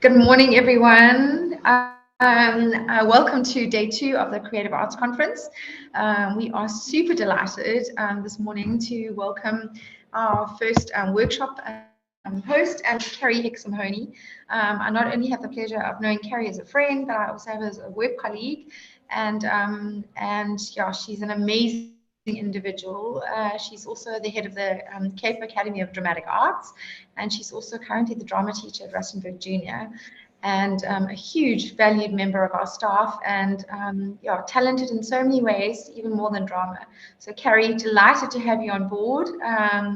Good morning, everyone. Welcome to day 2 of the Creative Arts Conference. We are super delighted this morning to welcome our first workshop host, and Carey Hickson-Mahoney. I not only have the pleasure of knowing Carey as a friend, but I also have as a work colleague. And yeah, she's an amazing individual. She's also the head of the Cape Academy of Dramatic Arts, and she's also currently the drama teacher at Rustenburg Junior, and a huge valued member of our staff, and yeah, talented in so many ways, even more than drama. So Carey, delighted to have you on board.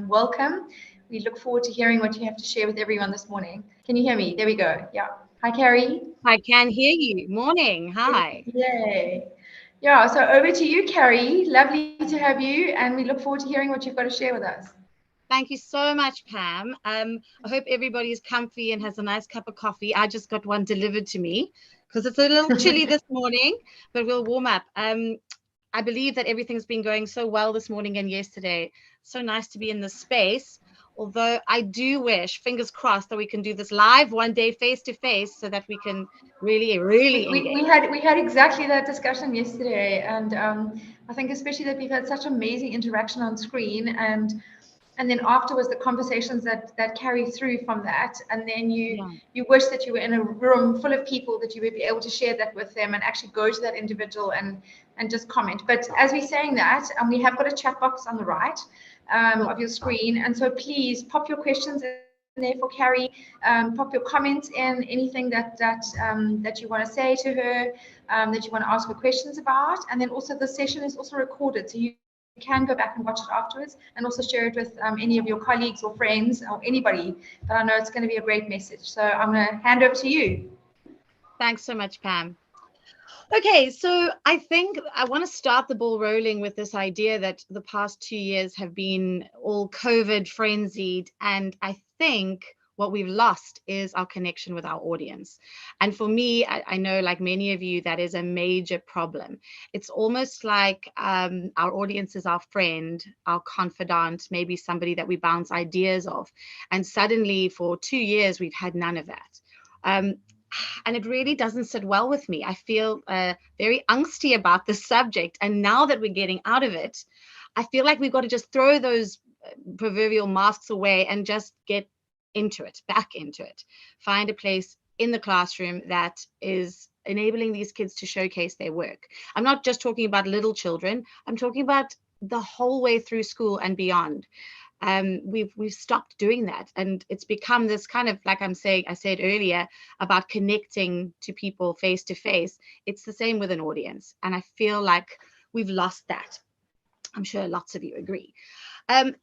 Welcome. We look forward to hearing what you have to share with everyone this morning. Can you hear me? There we go. Yeah. Hi, Carey. I can hear you. Morning. Hi. Yay. Yeah, so over to you, Carey. Lovely to have you, and we look forward to hearing what you've got to share with us. Thank you so much, Pam. I hope everybody's comfy and has a nice cup of coffee. I just got one delivered to me because it's a little chilly this morning, but we'll warm up. I believe that everything's been going so well this morning and yesterday. So nice to be in this space. Although I do wish, fingers crossed, that we can do this live one day face to face so that we can really engage. We had exactly that discussion yesterday, and I think especially that we've had such amazing interaction on screen, and then afterwards the conversations that carry through from that, and then you wish that you were in a room full of people that you would be able to share that with them and actually go to that individual and just comment. But as we're saying that, we have got a chat box on the right of your screen, and so please pop your questions in there for Carey, pop your comments in, anything that you want to say to her, that you want to ask her questions about. And then also the session is also recorded, so you can go back and watch it afterwards, and also share it with any of your colleagues or friends or anybody that I know it's going to be a great message. So I'm going to hand over to you. Thanks so much, Pam. Okay, so I think I want to start the ball rolling with this idea that the past 2 years have been all COVID frenzied, and I think what we've lost is our connection with our audience. And for me, I know, like many of you, that is a major problem. It's almost like our audience is our friend, our confidant, maybe somebody that we bounce ideas off. And suddenly for 2 years, we've had none of that. And it really doesn't sit well with me. I feel very angsty about this subject. And now that we're getting out of it, I feel like we've got to just throw those proverbial masks away and just get into it, back into it. Find a place in the classroom that is enabling these kids to showcase their work. I'm not just talking about little children. I'm talking about the whole way through school and beyond. We've stopped doing that, and it's become this kind of, like I said earlier, about connecting to people face to face. It's the same with an audience, and I feel like we've lost that. I'm sure lots of you agree.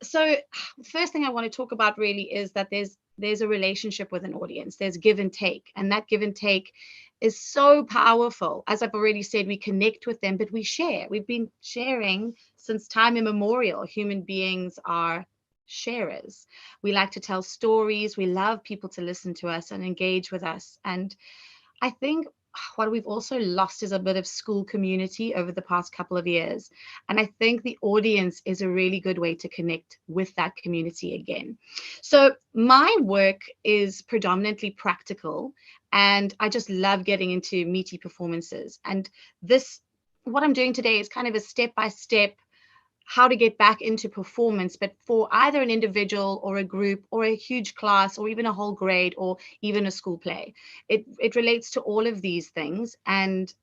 So the first thing I want to talk about really is that there's a relationship with an audience. There's give and take, and that give and take is so powerful. As I've already said, we connect with them, but we share. We've been sharing since time immemorial. Human beings are sharers. We like to tell stories. We love people to listen to us and engage with us. And I think what we've also lost is a bit of school community over the past couple of years. And I think the audience is a really good way to connect with that community again. So my work is predominantly practical, and I just love getting into meaty performances. And what I'm doing today is kind of a step-by-step how to get back into performance, but for either an individual or a group or a huge class or even a whole grade or even a school play. It relates to all of these things, and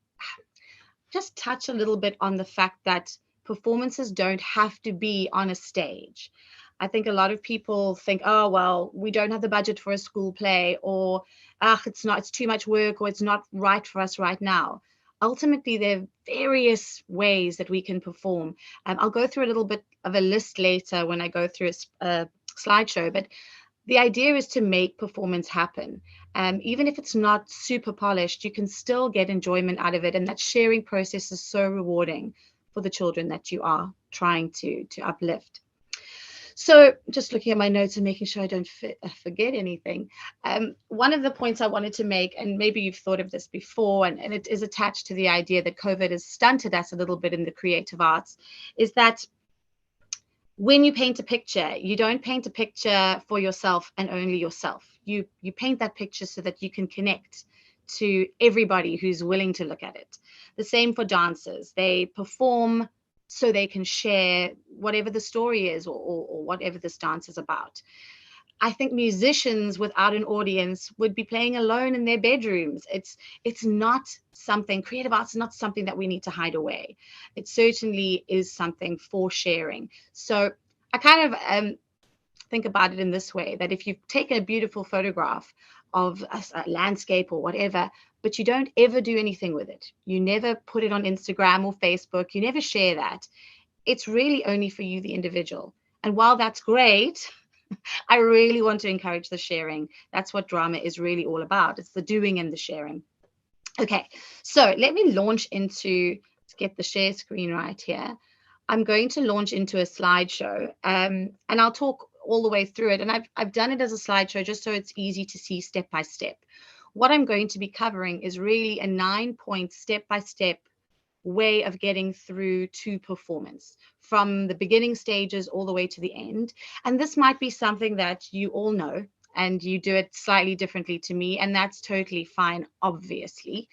just touch a little bit on the fact that performances don't have to be on a stage. I think a lot of people think, oh, well, we don't have the budget for a school play, or it's too much work, or it's not right for us right now. Ultimately, there are various ways that we can perform. I'll go through a little bit of a list later when I go through a slideshow, but the idea is to make performance happen. Even if it's not super polished, you can still get enjoyment out of it. And that sharing process is so rewarding for the children that you are trying to uplift. So just looking at my notes and making sure I don't forget anything. One of the points I wanted to make, and maybe you've thought of this before, and it is attached to the idea that COVID has stunted us a little bit in the creative arts, is that when you paint a picture, you don't paint a picture for yourself and only yourself. You paint that picture so that you can connect to everybody who's willing to look at it. The same for dancers. They perform so they can share whatever the story is, or whatever this dance is about. I think musicians without an audience would be playing alone in their bedrooms. It's not something, creative arts is not something that we need to hide away. It certainly is something for sharing. So I kind of think about it in this way, that if you've taken a beautiful photograph of a landscape or whatever, but you don't ever do anything with it, you never put it on Instagram or Facebook, you never share that, it's really only for you, the individual. And while that's great, I really want to encourage the sharing. That's what drama is really all about. It's the doing and the sharing. Okay, so let me launch into, let's get the share screen right here. I'm going to launch into a slideshow, and I'll talk all the way through it. And I've done it as a slideshow just so it's easy to see step by step. What I'm going to be covering is really a 9-point step-by-step way of getting through to performance, from the beginning stages all the way to the end. And this might be something that you all know, and you do it slightly differently to me, and that's totally fine, obviously.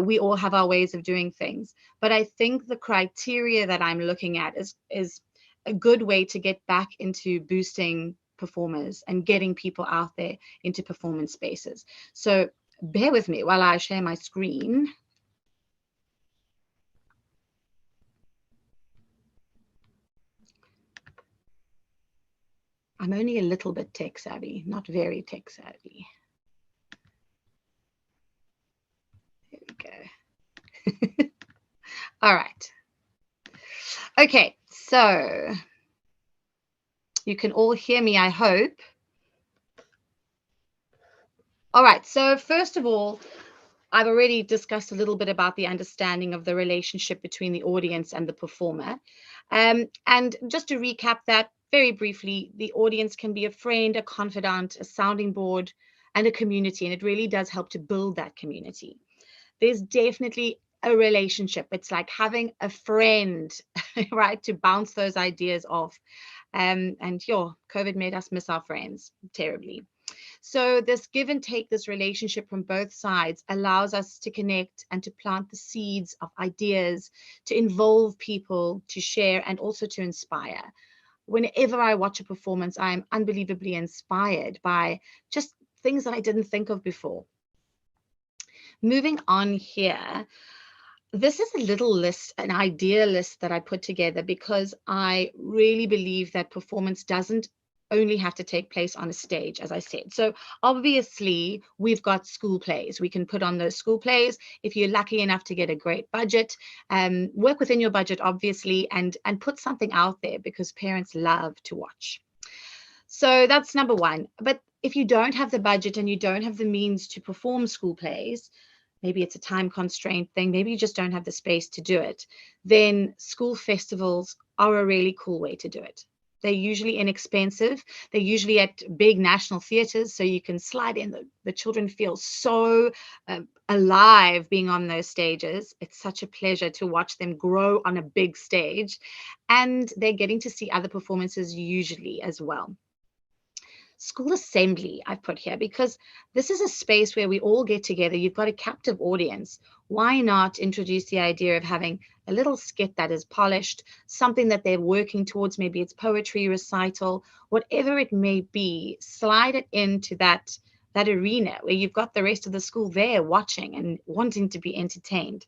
We all have our ways of doing things, but I think the criteria that I'm looking at is a good way to get back into boosting performers and getting people out there into performance spaces. So bear with me while I share my screen. I'm only a little bit tech savvy, not very tech savvy. There we go. All right. Okay, so you can all hear me, I hope. All right, so first of all, I've already discussed a little bit about the understanding of the relationship between the audience and the performer. And just to recap that very briefly, the audience can be a friend, a confidant, a sounding board, and a community. And it really does help to build that community. There's definitely a relationship. It's like having a friend, right, to bounce those ideas off. And COVID made us miss our friends terribly. So this give and take, this relationship from both sides, allows us to connect and to plant the seeds of ideas, to involve people, to share, and also to inspire. Whenever I watch a performance, I'm unbelievably inspired by just things that I didn't think of before. Moving on here, this is a little list, an idea list that I put together because I really believe that performance doesn't only have to take place on a stage, as I said. So obviously we've got school plays. We can put on those school plays if you're lucky enough to get a great budget. Work within your budget, obviously, and put something out there because parents love to watch. So that's number one. But if you don't have the budget and you don't have the means to perform school plays, maybe it's a time constraint thing, maybe you just don't have the space to do it, then school festivals are a really cool way to do it. They're usually inexpensive. They're usually at big national theaters, so you can slide in. The children feel so alive being on those stages. It's such a pleasure to watch them grow on a big stage, and they're getting to see other performances usually as well. School assembly I've put here because this is a space where we all get together. You've got a captive audience. Why not introduce the idea of having a little skit that is polished, something that they're working towards, maybe it's poetry recital, whatever it may be, slide it into that arena where you've got the rest of the school there watching and wanting to be entertained.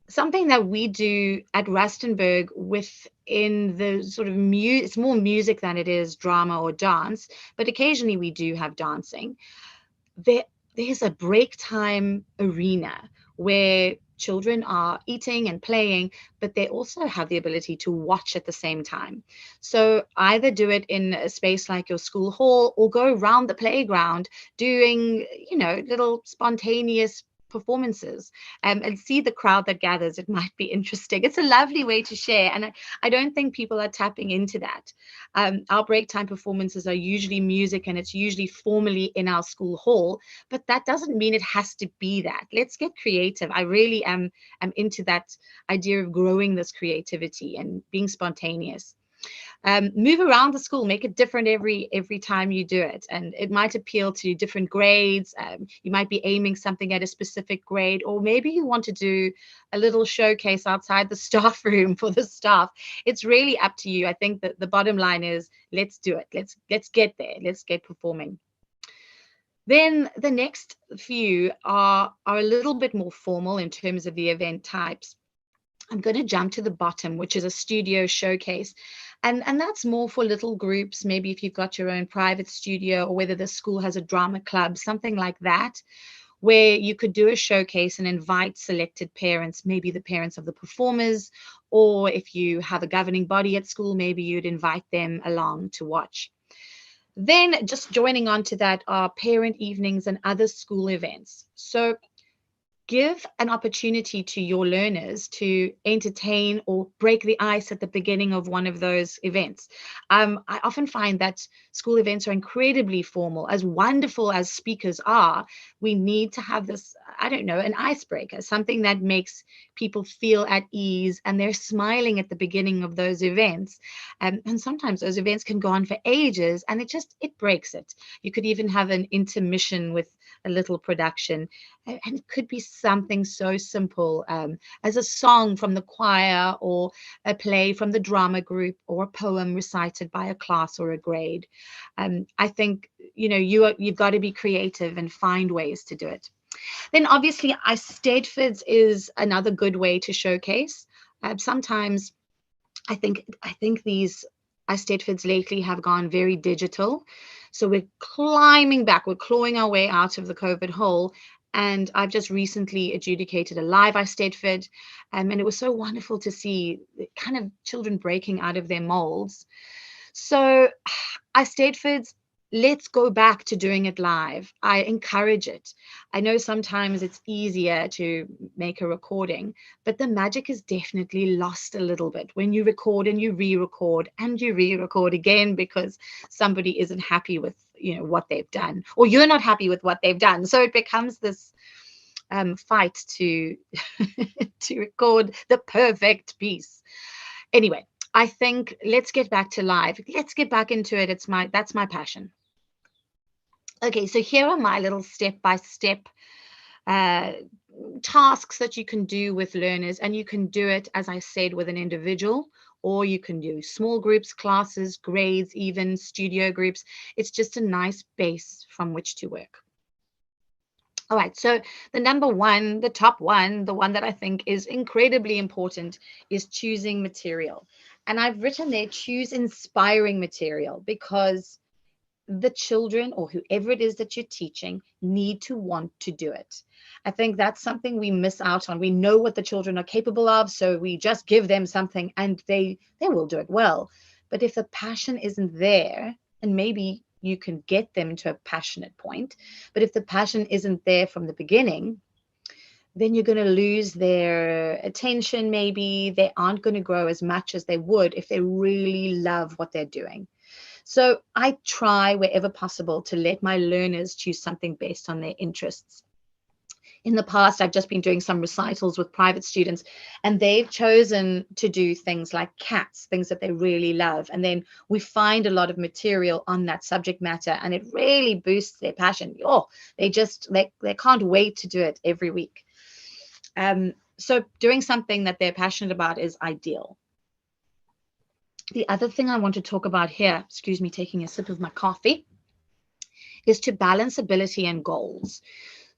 Something that we do at Rustenburg within the sort of it's more music than it is drama or dance, but occasionally we do have dancing. There's a break time arena where children are eating and playing, but they also have the ability to watch at the same time. So either do it in a space like your school hall or go around the playground doing, little spontaneous performances and see the crowd that gathers. It might be interesting. It's a lovely way to share, and I don't think people are tapping into that. Our break time performances are usually music, and it's usually formally in our school hall, but that doesn't mean it has to be that. Let's get creative. I really am into that idea of growing this creativity and being spontaneous. Move around the school, make it different every time you do it. And it might appeal to different grades. You might be aiming something at a specific grade, or maybe you want to do a little showcase outside the staff room for the staff. It's really up to you. I think that the bottom line is, let's do it. Let's get there. Let's get performing. Then the next few are a little bit more formal in terms of the event types. I'm going to jump to the bottom, which is a studio showcase. And that's more for little groups, maybe if you've got your own private studio, or whether the school has a drama club, something like that, where you could do a showcase and invite selected parents, maybe the parents of the performers, or if you have a governing body at school, maybe you'd invite them along to watch. Then just joining on to that are parent evenings and other school events. So give an opportunity to your learners to entertain or break the ice at the beginning of one of those events. I often find that school events are incredibly formal. As wonderful as speakers are, we need to have this, I don't know, an icebreaker, something that makes people feel at ease and they're smiling at the beginning of those events. And sometimes those events can go on for ages and it breaks it. You could even have an intermission with a little production, and it could be something so simple as a song from the choir, or a play from the drama group, or a poem recited by a class or a grade. I think, you've got to be creative and find ways to do it. Then obviously Eisteddfods is another good way to showcase. Sometimes I think these Eisteddfods lately have gone very digital. So we're climbing back, we're clawing our way out of the COVID hole. And I've just recently adjudicated a live Eisteddfod, and it was so wonderful to see kind of children breaking out of their molds. So Eisteddfods, let's go back to doing it live. I encourage it. I know sometimes it's easier to make a recording, but the magic is definitely lost a little bit when you record and you re-record and you re-record again because somebody isn't happy with what they've done, or you're not happy with what they've done. So it becomes this fight to to record the perfect piece. Anyway, I think let's get back to live. Let's get back into it. That's my passion. Okay, so here are my little step-by-step tasks that you can do with learners, and you can do it, as I said, with an individual, or you can do small groups, classes, grades, even studio groups. It's just a nice base from which to work. All right, so the number one, the top one, the one that I think is incredibly important is choosing material. And I've written there, choose inspiring material, because the children, or whoever it is that you're teaching, need to want to do it. I think that's something we miss out on. We know what the children are capable of, so we just give them something and they will do it well. But if the passion isn't there, and maybe you can get them to a passionate point, but if the passion isn't there from the beginning, then you're going to lose their attention. Maybe they aren't going to grow as much as they would if they really love what they're doing. So I try wherever possible to let my learners choose something based on their interests. In the past, I've just been doing some recitals with private students, and they've chosen to do things like cats, things that they really love. And then we find a lot of material on that subject matter, and it really boosts their passion. Oh, they can't wait to do it every week. So doing something that they're passionate about is ideal. The other thing I want to talk about here, excuse me, taking a sip of my coffee, is to balance ability and goals.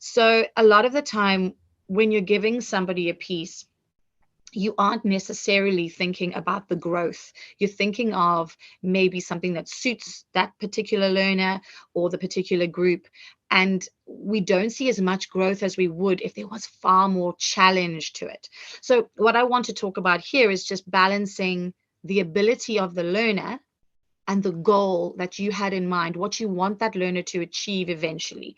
So a lot of the time when you're giving somebody a piece, you aren't necessarily thinking about the growth. You're thinking of maybe something that suits that particular learner or the particular group. And we don't see as much growth as we would if there was far more challenge to it. So what I want to talk about here is just balancing the ability of the learner and the goal that you had in mind, what you want that learner to achieve eventually.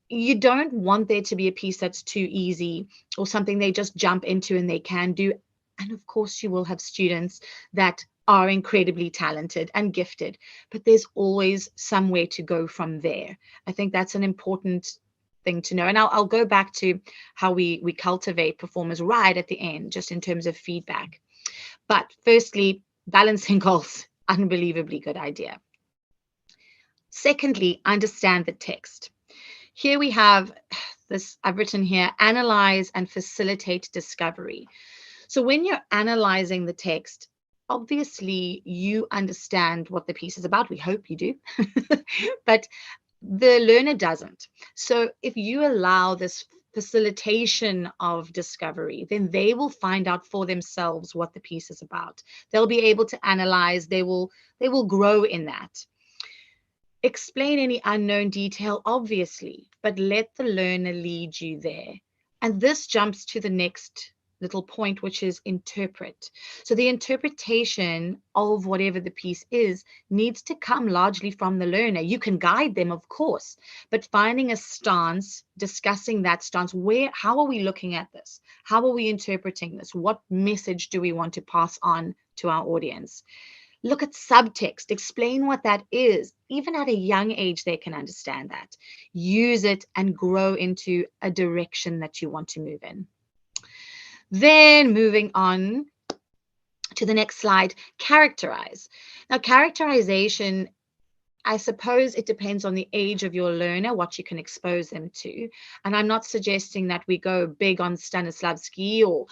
You don't want there to be a piece that's too easy or something they just jump into and they can do. And of course, you will have students that are incredibly talented and gifted, but there's always somewhere to go from there. I think that's an important thing to know. And I'll go back to how we cultivate performers right at the end, just in terms of feedback. But firstly, balancing goals, unbelievably good idea. Secondly, understand the text. Here we have this, I've written here, analyze and facilitate discovery. So when you're analyzing the text, obviously you understand what the piece is about. We hope you do, but the learner doesn't. So if you allow this facilitation of discovery, then they will find out for themselves what the piece is about. They'll be able to analyze, they will grow in that. Explain any unknown detail, obviously, but let the learner lead you there. And this jumps to the next little point, which is interpret. So the interpretation of whatever the piece is needs to come largely from the learner. You can guide them, of course, but finding a stance, discussing that stance, how are we looking at this? How are we interpreting this? What message do we want to pass on to our audience? Look at subtext, explain what that is. Even at a young age, they can understand that. Use it and grow into a direction that you want to move in. Then moving on to the next slide, characterize. Now, characterization, I suppose it depends on the age of your learner, what you can expose them to. And I'm not suggesting that we go big on Stanislavski or,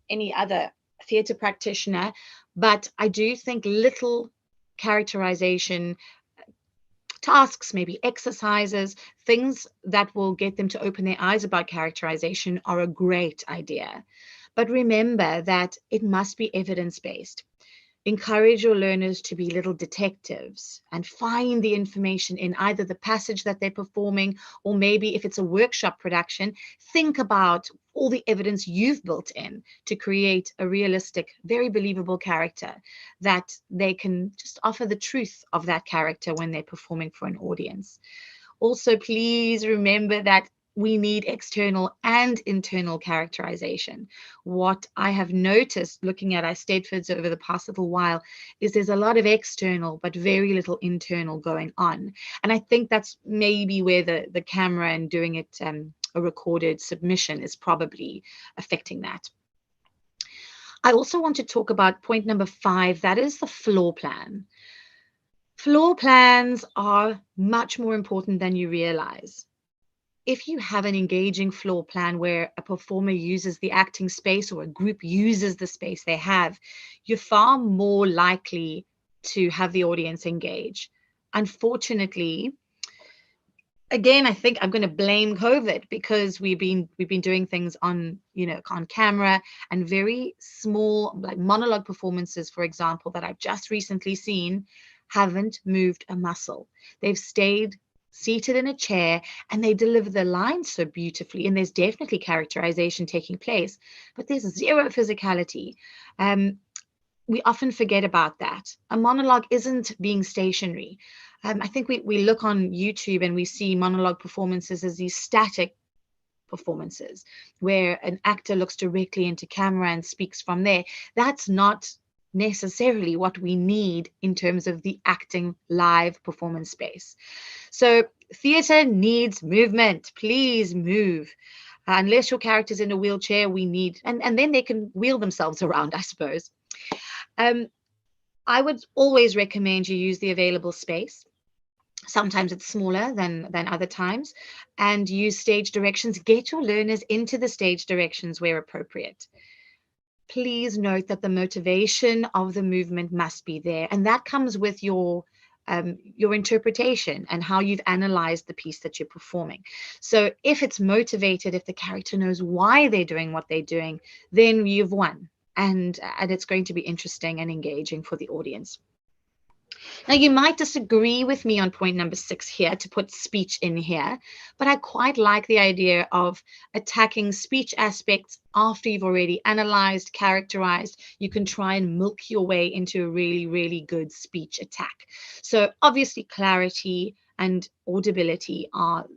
any other theatre practitioner, but I do think little characterization tasks, maybe exercises, things that will get them to open their eyes about characterization are a great idea. But remember that it must be evidence-based. Encourage your learners to be little detectives and find the information in either the passage that they're performing, or maybe if it's a workshop production, think about all the evidence you've built in to create a realistic, very believable character that they can just offer the truth of that character when they're performing for an audience. Also, please remember that we need external and internal characterization. What I have noticed looking at Eisteddfods over the past little while is there's a lot of external, but very little internal going on. And I think that's maybe where the camera and doing it a recorded submission is probably affecting that. I also want to talk about point number 5, that is the floor plan. Floor plans are much more important than you realize. If you have an engaging floor plan where a performer uses the acting space or a group uses the space they have, you're far more likely to have the audience engage. Unfortunately, again, I think I'm going to blame COVID because we've been doing things on camera, and very small, like monologue performances, for example, that I've just recently seen haven't moved a muscle. They've stayed seated in a chair and they deliver the lines so beautifully, and there's definitely characterization taking place, but there's zero physicality. We often forget about that. A monologue isn't being stationary. I think we look on YouTube and we see monologue performances as these static performances where an actor looks directly into camera and speaks from there. That's not necessarily what we need in terms of the acting live performance space. So theater needs movement. Please move. Unless your character's in a wheelchair, we need, and then they can wheel themselves around, I suppose. I would always recommend you use the available space. Sometimes it's smaller than other times, and use stage directions. Get your learners into the stage directions where appropriate. Please note that the motivation of the movement must be there, and that comes with your interpretation and how you've analyzed the piece that you're performing. So if it's motivated, if the character knows why they're doing what they're doing, then you've won, and it's going to be interesting and engaging for the audience. Now, you might disagree with me on point number 6 here, to put speech in here, but I quite like the idea of attacking speech aspects after you've already analyzed, characterized. You can try and milk your way into a really, really good speech attack. So obviously clarity and audibility are,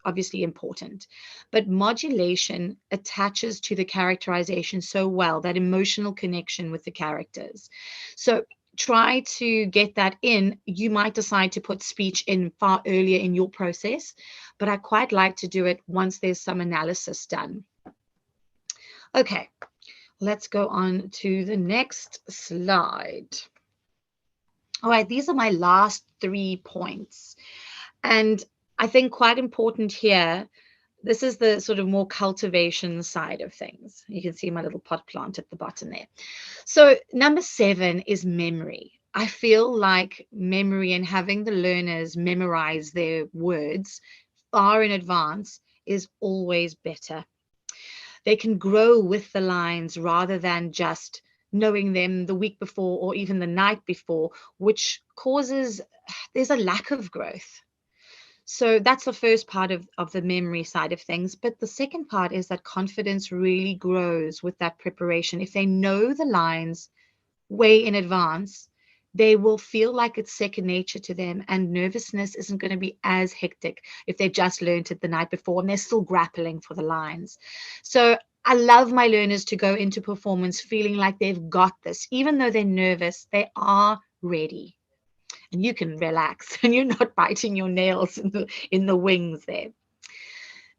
obviously important, but modulation attaches to the characterization so well, that emotional connection with the characters. So try to get that in. You might decide to put speech in far earlier in your process, but I quite like to do it once there's some analysis done. Okay, Let's go on to the next slide. All right, these are my last 3 points. And I think quite important here, this is the sort of more cultivation side of things. You can see my little pot plant at the bottom there. So number 7 is memory. I feel like memory and having the learners memorize their words far in advance is always better. They can grow with the lines rather than just knowing them the week before or even the night before, which causes, there's a lack of growth. So that's the first part of the memory side of things. But the second part is that confidence really grows with that preparation. If they know the lines way in advance, they will feel like it's second nature to them, and nervousness isn't going to be as hectic if they just learned it the night before and they're still grappling for the lines. So I love my learners to go into performance feeling like they've got this. Even though they're nervous, they are ready. And you can relax and you're not biting your nails in the wings there.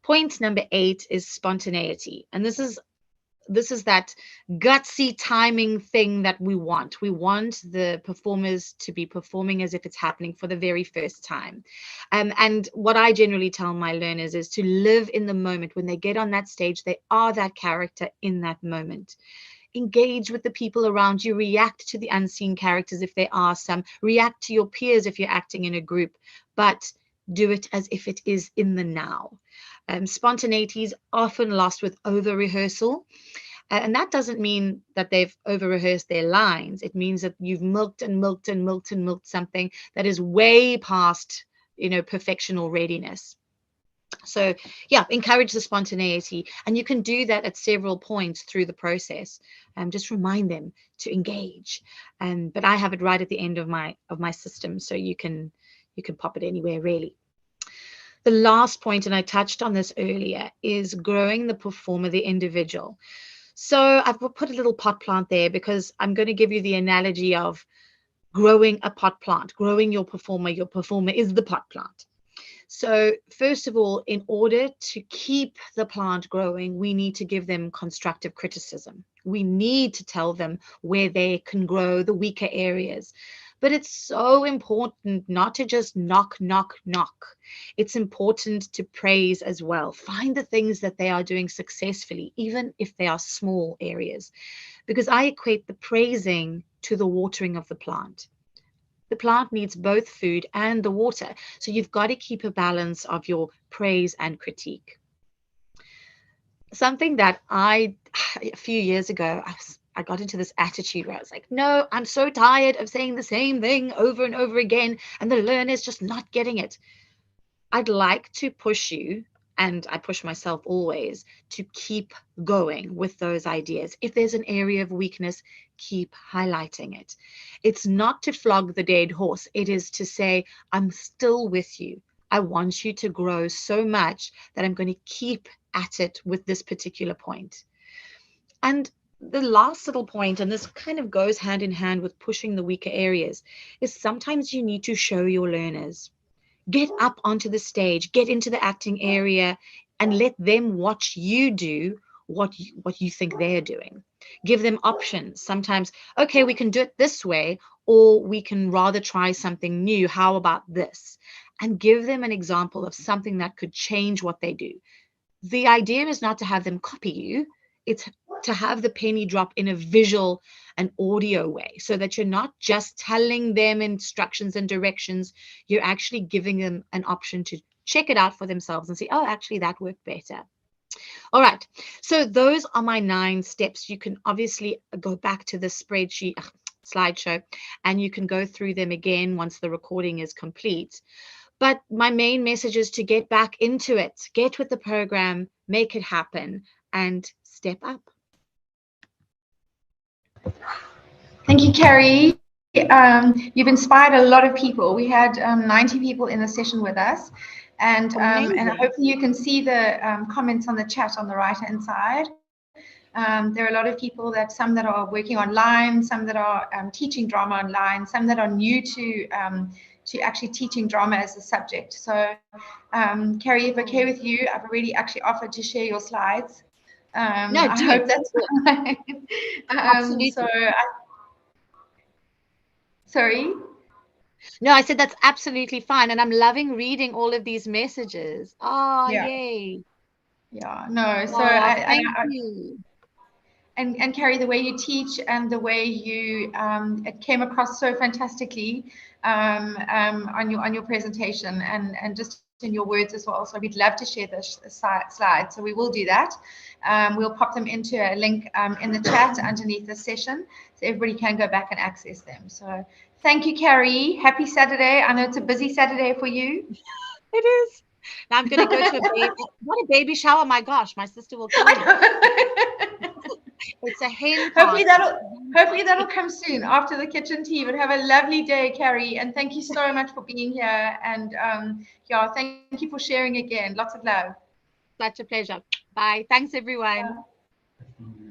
Point number 8 is spontaneity. And this is that gutsy timing thing that we want. We want the performers to be performing as if it's happening for the very first time. And what I generally tell my learners is to live in the moment. When they get on that stage, they are that character in that moment. Engage with the people around you, react to the unseen characters if there are some, react to your peers if you're acting in a group, but do it as if it is in the now. Spontaneity is often lost with over rehearsal. And that doesn't mean that they've over rehearsed their lines. It means that you've milked and milked and milked and milked something that is way past, perfection or readiness. So yeah, encourage the spontaneity, and you can do that at several points through the process. Just remind them to engage. But I have it right at the end of my system, so you can pop it anywhere really. The last point, and I touched on this earlier, is growing the performer, the individual. So I've put a little pot plant there because I'm going to give you the analogy of growing a pot plant, growing your performer. Your performer is the pot plant. So first of all, in order to keep the plant growing, we need to give them constructive criticism. We need to tell them where they can grow, the weaker areas. But it's so important not to just knock, knock, knock. It's important to praise as well. Find the things that they are doing successfully, even if they are small areas, because I equate the praising to the watering of the plant. The plant needs both food and the water. So you've got to keep a balance of your praise and critique. Something that a few years ago, I got into this attitude where I was like, no, I'm so tired of saying the same thing over and over again, and the learner's just not getting it. I'd like to push you, and I push myself always, to keep going with those ideas. If there's an area of weakness, keep highlighting it. It's not to flog the dead horse. It is to say, I'm still with you. I want you to grow so much that I'm going to keep at it with this particular point. And the last little point, and this kind of goes hand in hand with pushing the weaker areas, is sometimes you need to show your learners. Get up onto the stage, get into the acting area, and let them watch you do what you think they're doing. Give them options. Sometimes, okay, we can do it this way, or we can rather try something new. How about this? And give them an example of something that could change what they do. The idea is not to have them copy you. It's to have the penny drop in a visual and audio way, so that you're not just telling them instructions and directions. You're actually giving them an option to check it out for themselves and say, oh, actually that worked better. All right, so those are my 9 steps. You can obviously go back to the spreadsheet slideshow, and you can go through them again once the recording is complete. But my main message is to get back into it, get with the program, make it happen, and step up. Thank you, Carey. You've inspired a lot of people. We had 90 people in the session with us, and hopefully you can see the comments on the chat on the right-hand side. There are a lot of people some that are working online, some that are teaching drama online, some that are new to actually teaching drama as a subject. So, Carey, if okay with you, I've already actually offered to share your slides. No, I do hope it. that's fine. Absolutely. Sorry. No, I said that's absolutely fine. And I'm loving reading all of these messages. Oh, Yeah. yay. Yeah. No. So Oh, thank you. and Carey, the way you teach and the way you it came across so fantastically on your presentation and just in your words as well. So we'd love to share this slide. So we will do that. We'll pop them into a link in the chat underneath this session, so everybody can go back and access them. So thank you, Carey. Happy Saturday. I know it's a busy Saturday for you. It is. Now I'm going to go to a baby. What a baby shower. My gosh, my sister will kill me. It's a hen Hopefully party. that'll come soon after the kitchen tea. But have a lovely day, Carey, and thank you so much for being here. And yeah, thank you for sharing again. Lots of love. Such a pleasure. Bye. Thanks, everyone.